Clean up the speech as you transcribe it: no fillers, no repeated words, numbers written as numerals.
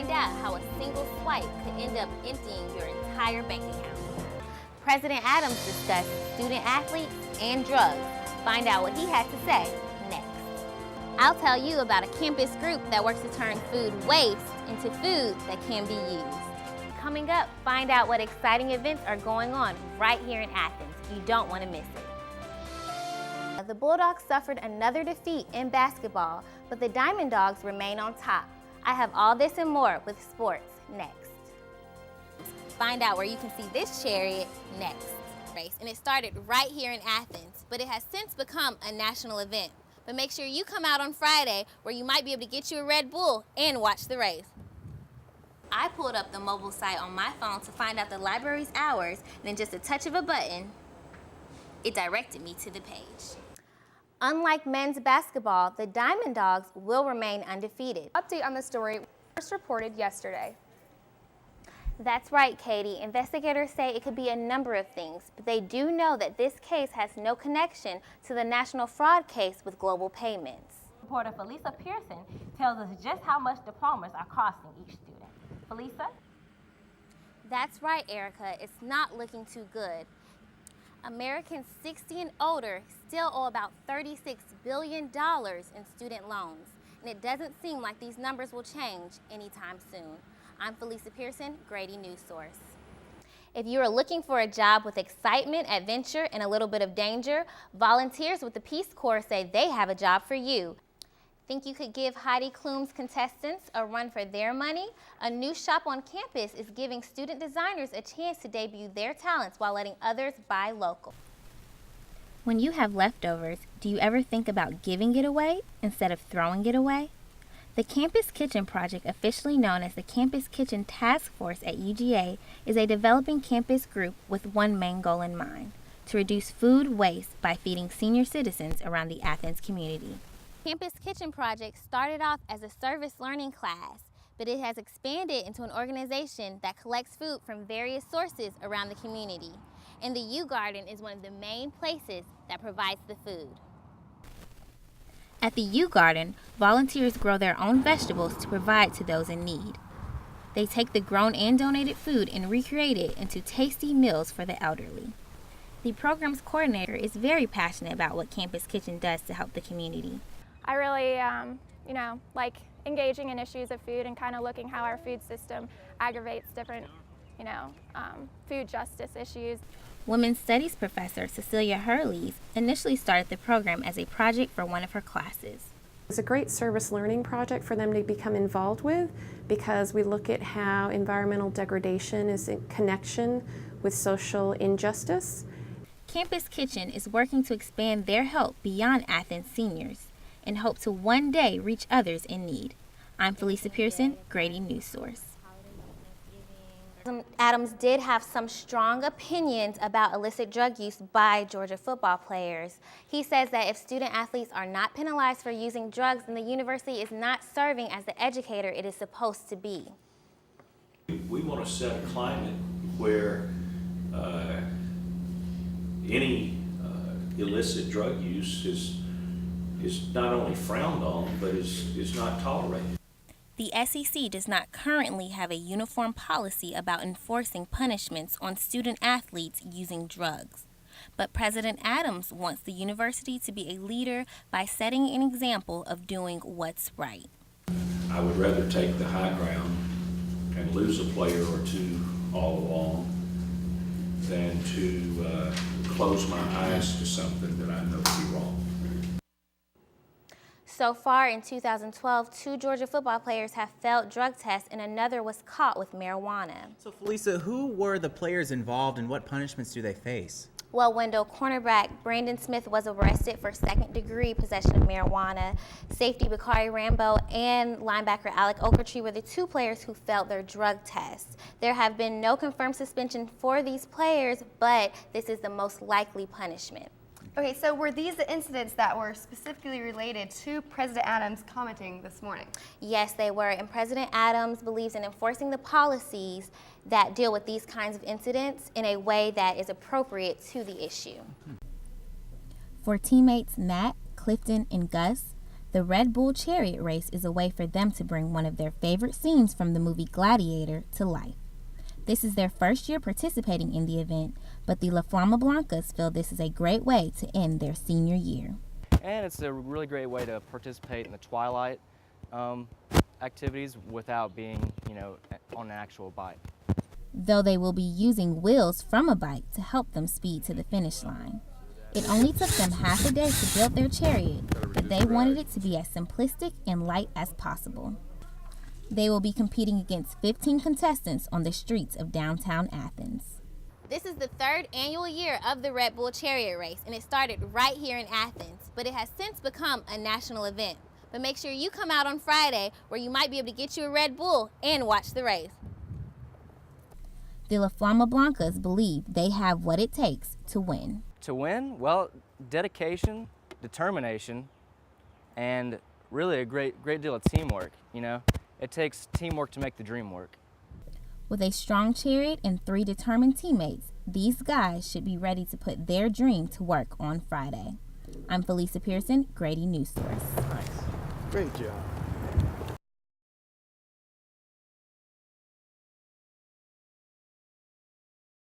Find out how a single swipe could end up emptying your entire bank account. President Adams discussed student athletes and drugs. Find out what he had to say next. I'll tell you about a campus group that works to turn food waste into food that can be used. Coming up, find out what exciting events are going on right here in Athens. You don't want to miss it. The Bulldogs suffered another defeat in basketball, but the Diamond Dogs remain on top. I have all this and more with sports next. Find out where you can see this Chariot next. And it started right here in Athens, but it has since become a national event. But make sure you come out on Friday where you might be able to get you a Red Bull and watch the race. I pulled up the mobile site on my phone to find out the library's hours, and in just a touch of a button, it directed me to the page. Unlike men's basketball, the Diamond Dogs will remain undefeated. Update on the story first reported yesterday. That's right, Katie. Investigators say it could be a number of things, but they do know that this case has no connection to the national fraud case with Global Payments. Reporter Phyllisa Pearson tells us just how much diplomas are costing each student. Phyllisa? That's right, Erica. It's not looking too good. Americans 60 and older still owe about $36 billion in student loans, and it doesn't seem like these numbers will change anytime soon. I'm Phyllisa Pearson, Grady News Source. If you are looking for a job with excitement, adventure, and a little bit of danger, volunteers with the Peace Corps say they have a job for you. Think you could give Heidi Klum's Contestants a run for their money? A new shop on campus is giving student designers a chance to debut their talents while letting others buy local. When you have leftovers, do you ever think about giving it away instead of throwing it away? The Campus Kitchen Project, officially known as the Campus Kitchen Task Force at UGA, is a developing campus group with one main goal in mind: to reduce food waste by feeding senior citizens around the Athens community. Campus Kitchen Project started off as a service learning class, but it has expanded into an organization that collects food from various sources around the community. And the U Garden is one of the main places that provides the food. At the U Garden, volunteers grow their own vegetables to provide to those in need. They take the grown and donated food and recreate it into tasty meals for the elderly. The program's coordinator is very passionate about what Campus Kitchen does to help the community. I really, like engaging in issues of food and kind of looking how our food system aggravates different, food justice issues. Women's Studies professor Cecilia Herles initially started the program as a project for one of her classes. It's a great service learning project for them to become involved with, because we look at how environmental degradation is in connection with social injustice. Campus Kitchen is working to expand their help beyond Athens seniors and hope to one day reach others in need. I'm Phyllisa Pearson, Grady News Source. Adams did have some strong opinions about illicit drug use by Georgia football players. He says that if student athletes are not penalized for using drugs, then the university is not serving as the educator it is supposed to be. We want to set a climate where any illicit drug use is not only frowned on, but is not tolerated. The SEC does not currently have a uniform policy about enforcing punishments on student athletes using drugs. But President Adams wants the university to be a leader by setting an example of doing what's right. I would rather take the high ground and lose a player or two all along than to close my eyes to something that I know to be wrong. So far in 2012, 2 Georgia football players have failed drug tests and another was caught with marijuana. So Phyllisa, who were the players involved and what punishments do they face? Well, Wendell, cornerback Brandon Smith was arrested for second-degree possession of marijuana. Safety Bakari Rambo and linebacker Alec Okertree were the 2 players who failed their drug tests. There have been no confirmed suspension for these players, but this is the most likely punishment. Okay, so were these the incidents that were specifically related to President Adams commenting this morning? Yes, they were, and President Adams believes in enforcing the policies that deal with these kinds of incidents in a way that is appropriate to the issue. For teammates Matt, Clifton, and Gus, The Red Bull Chariot race is a way for them to bring one of their favorite scenes from the movie Gladiator to life. This is their first year participating in the event, but the La Flama Blancas feel this is a great way to end their senior year. And it's a really great way to participate in the twilight activities without being, on an actual bike. Though they will be using wheels from a bike to help them speed to the finish line. It only took them half a day to build their chariot, but they wanted it to be as simplistic and light as possible. They will be competing against 15 contestants on the streets of downtown Athens. This is the third annual year of the Red Bull Chariot race, and it started right here in Athens, but it has since become a national event. But make sure you come out on Friday, where you might be able to get you a Red Bull and watch the race. The La Flama Blancas believe they have what it takes to win. To win? Well, dedication, determination, and really a great deal of teamwork, It takes teamwork to make the dream work. With a strong chariot and 3 determined teammates, these guys should be ready to put their dream to work on Friday. I'm Phyllisa Pearson, Grady News Source. Nice. Great job.